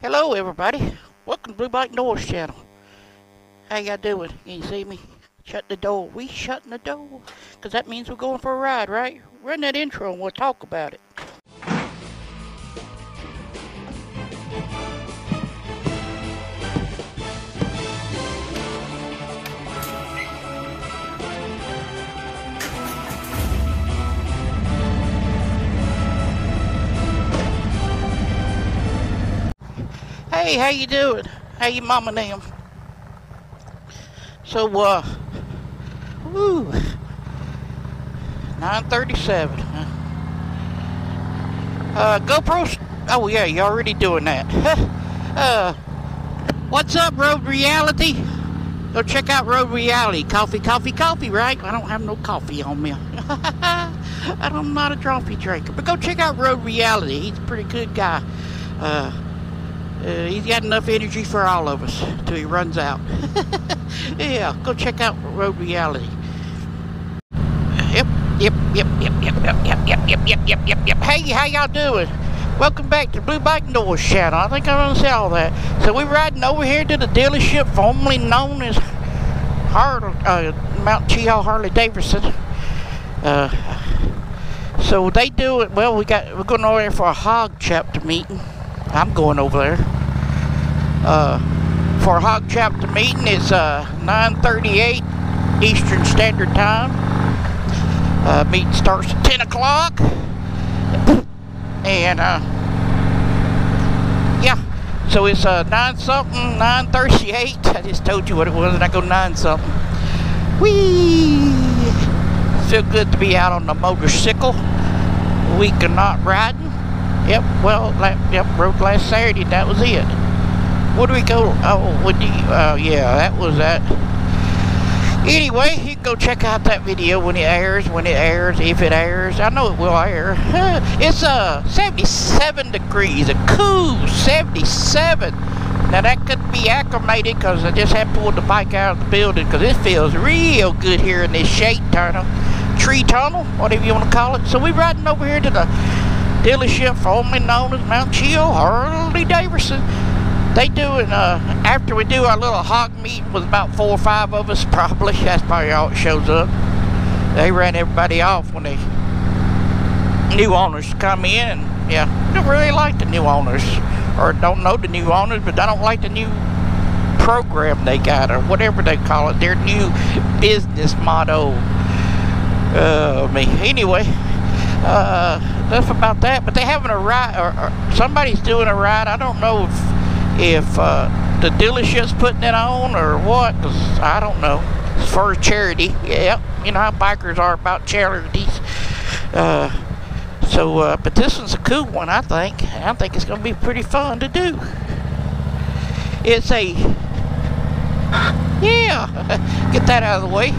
Hello everybody, welcome to Blue Bike Noise channel. How y'all doing? Can you see me? Shut the door. We shutting the door, because that means we're going for a ride, right? Run that intro and we'll talk about it. Hey, how you doing? How you mama and them? So, 9:37. GoPro. Oh yeah, you already doing that. What's up, RoadReality? Go check out RoadReality. Coffee, coffee, coffee, right? I don't have no coffee on me. I'm not a coffee drinker, but go check out RoadReality. He's a pretty good guy. He's got enough energy for all of us till he runs out. Yeah, go check out RoadReality. Yep. Hey, how y'all doing? Welcome back to Blue Bike Noise channel. I think I'm gonna say all that. So we're riding over here to the dealership formerly known as Mount Cheehaw Harley Davidson. So they do it. Well, we're going over there for a hog chapter meeting. I'm going over there for a hog chapter meeting. It's 9:38 Eastern Standard Time. Meeting starts at 10 o'clock. And yeah, so it's 9:38. I just told you what it was, and I go 9-something. Whee! Feel good to be out on the motorcycle. Week of not riding. Yep, well, rode last Saturday, that was it. Where do we go? Oh, yeah, that was that. Anyway, you can go check out that video when it airs, if it airs. I know it will air. It's 77 degrees, a cool 77. Now that could be acclimated because I just had pulled the bike out of the building because it feels real good here in this shade tunnel, tree tunnel, whatever you want to call it. So we're riding over here to the dealership formerly known as Mount Cheehaw Harley Davidson. They do it after we do our little hog meeting with about 4 or 5 of us, probably. That's probably how it shows up. They ran everybody off when the new owners come in, and yeah, don't really like the new owners, or don't know the new owners, but I don't like the new program they got, or whatever they call it, their new business motto. Anyway. Enough about that, but they're having a ride, or somebody's doing a ride. I don't know if the dealership's putting it on or what, because I don't know. It's for a charity. Yeah, you know how bikers are about charities. But this one's a cool one, I think. I think it's going to be pretty fun to do. It's a, yeah, get that out of the way.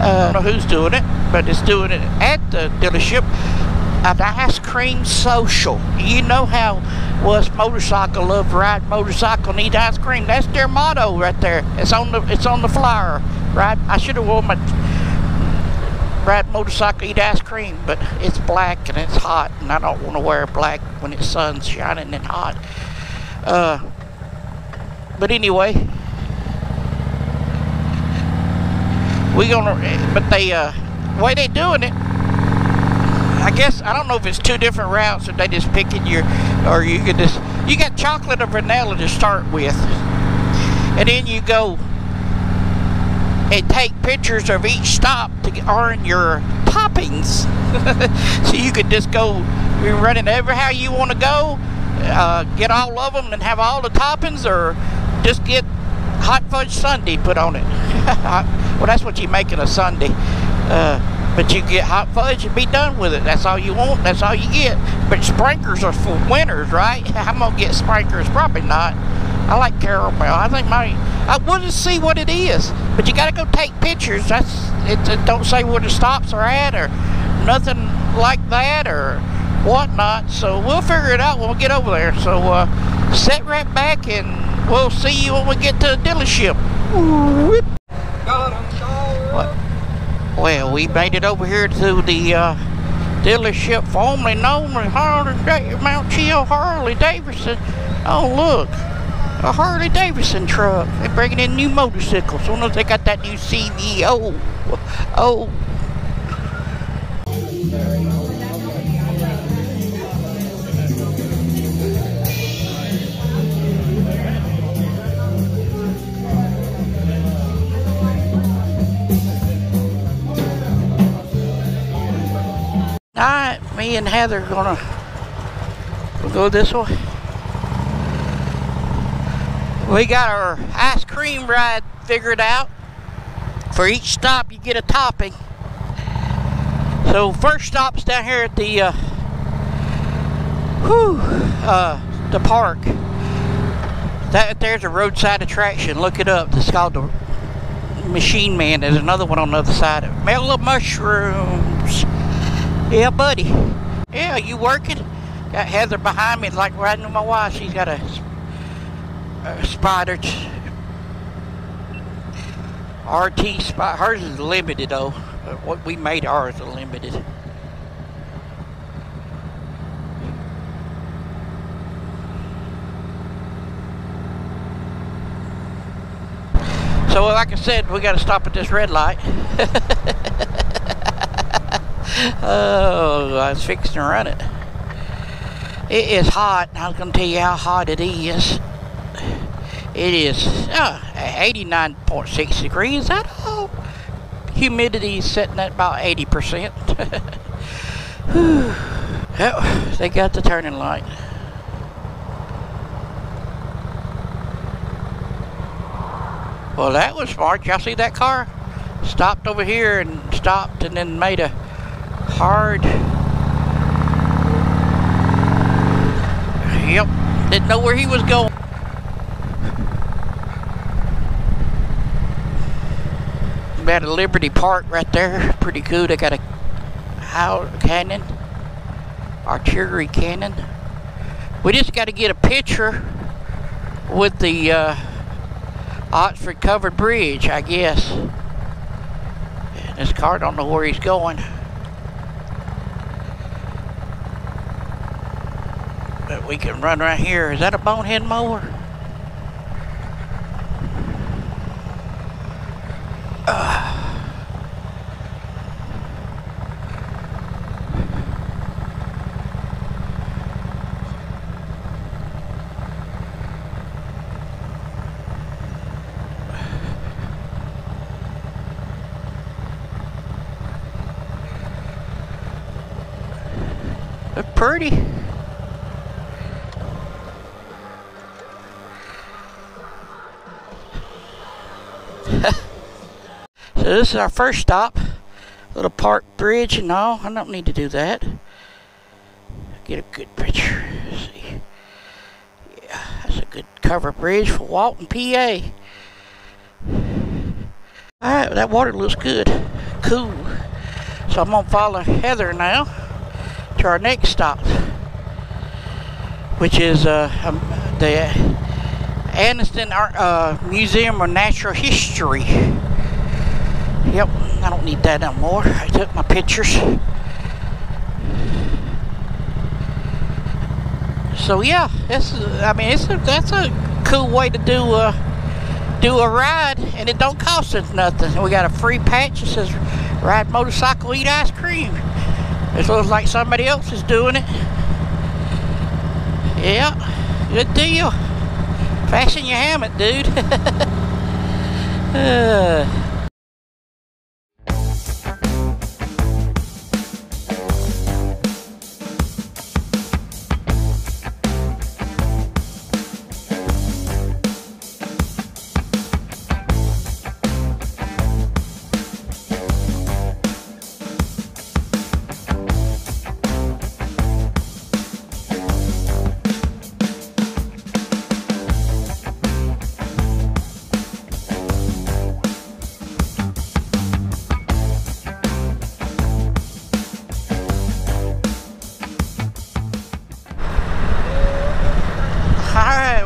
I don't know who's doing it, but it's doing it at the dealership. An ice cream social. You know how us motorcycle love to ride motorcycle and eat ice cream. That's their motto right there. It's on the flyer. Right? I should have worn my ride motorcycle, eat ice cream, but it's black and it's hot, and I don't want to wear black when the sun's shining and hot. But anyway. But the way they doing it, I guess, I don't know if it's 2 different routes or they just picking you got chocolate or vanilla to start with. And then you go and take pictures of each stop to earn your toppings. So you could just go, you're running ever how you want to go, get all of them and have all the toppings, or just get hot fudge sundae put on it. Well, that's what you make in a sundae. But you get hot fudge and be done with it. That's all you want. That's all you get. But sprinkles are for winners, right? I'm going to get sprinkles. Probably not. I like caramel. I think I want to see what it is. But you got to go take pictures. It don't say where the stops are at or nothing like that or whatnot. So we'll figure it out when we get over there. So sit right back and we'll see you when we get to the dealership. Whoop. Well, we made it over here to the dealership formerly known as Mount Chill Harley Davidson. Oh look, a Harley Davidson truck. They're bringing in new motorcycles. Soon as they got that new CVO. Oh. Alright, me and Heather we'll go this way. We got our ice cream ride figured out. For each stop you get a topping. So first stop's down here at the park. That there's a roadside attraction. Look it up. It's called the Machine Man. There's another one on the other side. Mellow mushrooms. Yeah, buddy. Yeah, you working? Got Heather behind me, like riding with my wife. She's got a Spider RT Spider. Hers is limited though. What we made ours is limited. So like I said, we got to stop at this red light. Oh, I was fixing to run it. It is hot. I was going to tell you how hot it is. It is 89.6 degrees. Is that all? Humidity is sitting at about 80%. Yep, they got the turning light. Well, that was smart. Y'all see that car? Stopped over here and stopped and then made a hard. Yep, didn't know where he was going. We had a Liberty Park right there. Pretty cool. They got a cannon, artillery cannon. We just got to get a picture with the Oxford Covered Bridge, I guess. And this car don't know where he's going. But we can run right here. Is that a bonehead mower? They're pretty. So this is our first stop. Little park bridge. No, I don't need to do that. Get a good picture. Let's see. Yeah, that's a good cover bridge for Walton, PA. Alright, that water looks good. Cool. So I'm going to follow Heather now to our next stop, which is the Annistonmuseum of Natural History. Yep, I don't need that no more. I took my pictures. So yeah, that's a cool way to do a ride, and it don't cost us nothing. We got a free patch that says ride motorcycle, eat ice cream. It looks like somebody else is doing it. Yeah, good deal. Fasten your helmet, dude.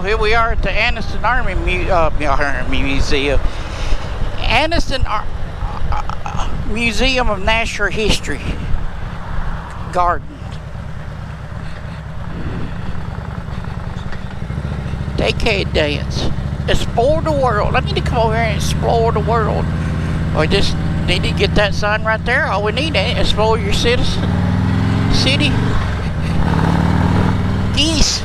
Here we are at the Anniston Museum. Anniston Museum of Natural History. garden. Decade dance. Explore the world. I need to come over here and explore the world. We just need to get that sign right there. All we need is explore your city. Geese.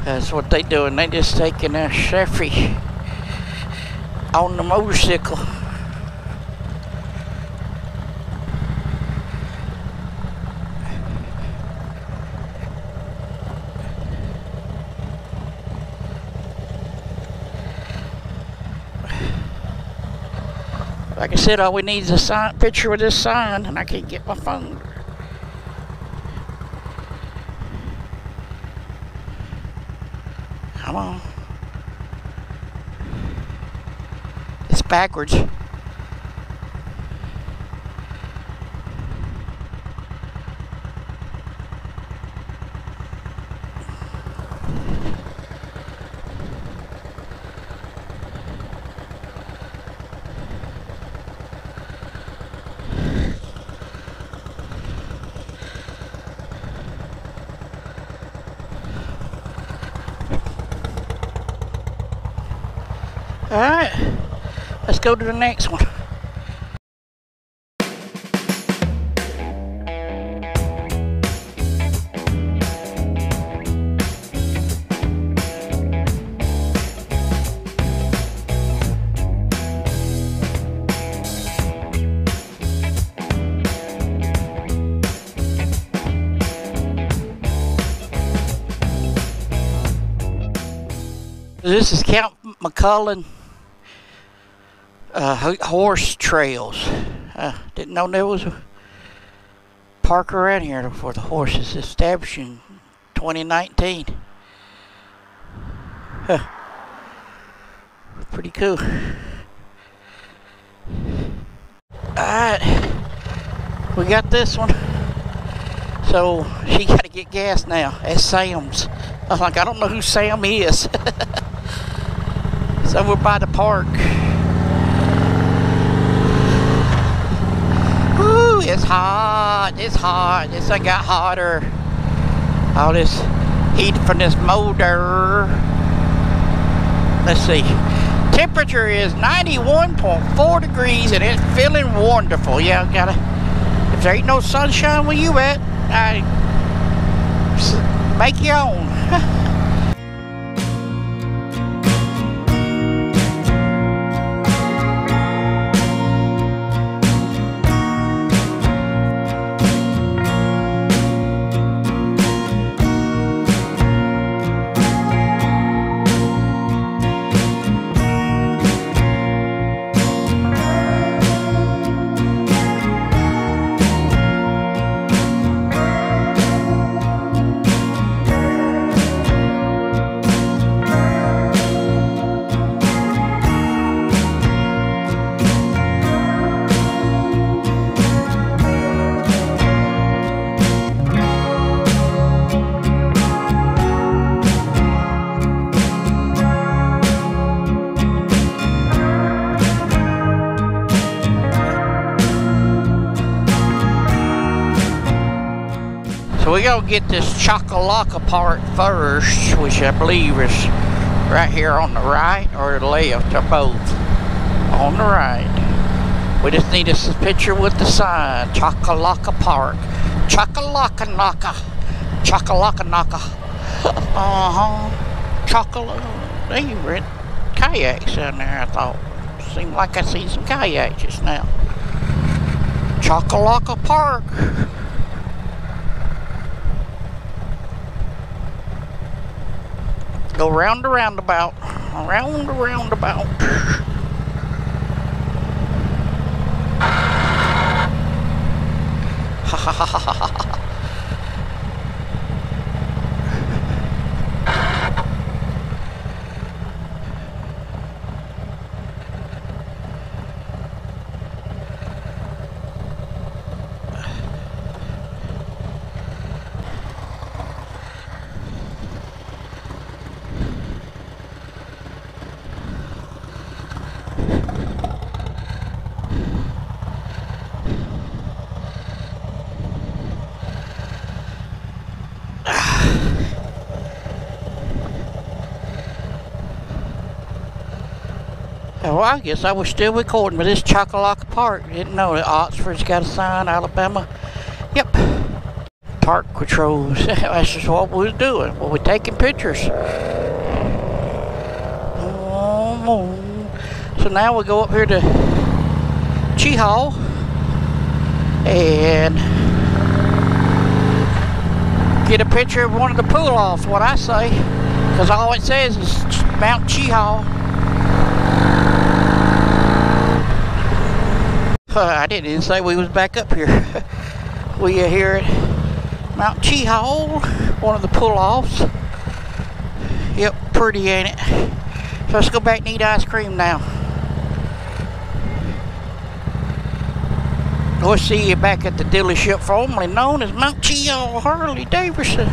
That's what they doing. They just taking a selfie on the motorcycle. Like I said, all we need is a picture with this sign, and I can't get my phone. Come on. It's backwards. Alright, let's go to the next one. This is Count McCullen horse trails. Didn't know there was a park around here for the horses. Established in 2019. Huh. Pretty cool. Alright, we got this one. So she got to get gas now at Sam's. I'm like, I don't know who Sam is. It's over by the park. Woo, it's hot. It's hot. It's got hotter. All this heat from this motor. Let's see. Temperature is 91.4 degrees and it's feeling wonderful. Yeah, if there ain't no sunshine where you at, make your own. So we're gonna get this Chakalaka part first, which I believe is right here on the right or the left, or both. On the right. We just need a picture with the sign, Chakalaka Park. Chakalaka Naka. Chakalaka Naka. Chakalaka. They rent kayaks down there, I thought. Seemed like I see some kayaks just now. Chakalaka Park. Go round the roundabout. Around the roundabout. Ha ha ha ha ha ha. Oh, I guess I was still recording with this Chocolate Park. Didn't know that Oxford's got a sign, Alabama. Yep. Park patrols. That's just what we was doing. Well, we're taking pictures. So now we go up here to Hall and get a picture of one of the pull-offs, what I say, because all it says is Mount Hall. I didn't even say we was back up here. We are here at Mount Hall, one of the pull-offs. Yep, pretty, ain't it? So let's go back and eat ice cream now. We'll see you back at the dealership formerly known as Mount Hall Harley Davidson.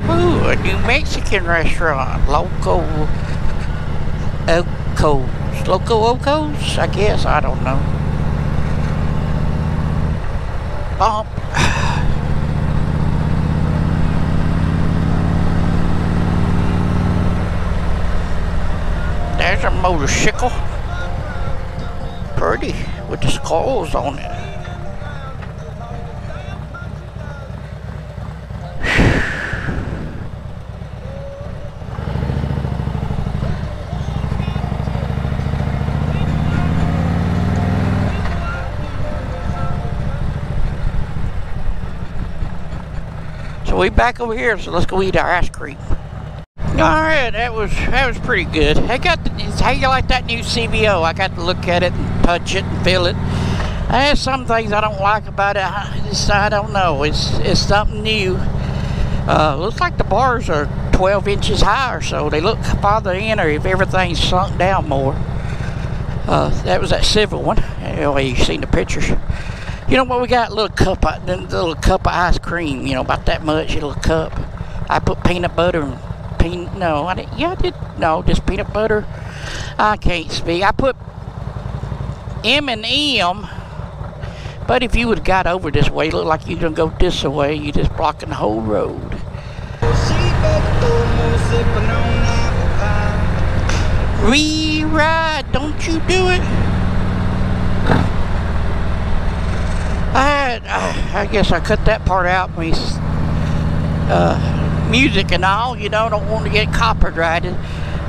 Ooh, a New Mexican restaurant. Loco Ocos. Loco Ocos? I guess, I don't know. There's a motorcycle. Pretty, with the skulls on it. So we back over here, so let's go eat our ice cream. Alright, that was pretty good. How you like that new CVO? I got to look at it and touch it and feel it. There's some things I don't like about it. I don't know. It's something new. Looks like the bars are 12 inches high or so. They look farther in, or if everything's sunk down more. That was that civil one. Anyway, you've seen the pictures. You know what we got? A little cup of ice cream. You know, about that much. A little cup. I put peanut butter and no, I didn't. Yeah, I did. No, just peanut butter. I can't speak. I put M&M, but if you would have got over this way, it looked like you didn't go this way. You just blocking the whole road. Re-ride, don't you do it? I guess I cut that part out. Music and all, you know, don't want to get copyrighted.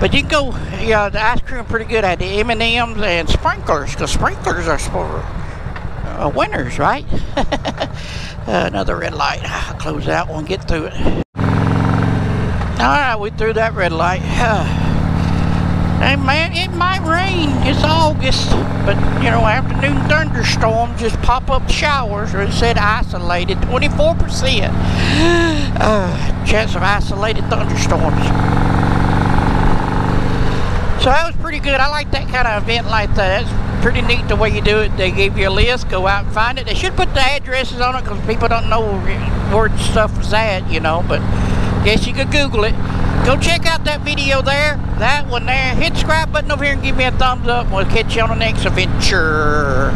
But you can go, yeah, the ice cream pretty good. I had the M&Ms and sprinklers, because sprinklers are for winners, right? Another red light. I'll close that one, get through it. Alright, we through that red light. Hey man, it might rain. It's August, but you know, afternoon thunderstorms just pop up showers, or it said isolated, 24% chance of isolated thunderstorms. So that was pretty good. I like that kind of event like that. That's pretty neat the way you do it. They give you a list, go out and find it. They should put the addresses on it because people don't know where stuff was at, you know, but guess you could Google it. Go check out that video there, that one there. Hit the subscribe button over here and give me a thumbs up. We'll catch you on the next adventure.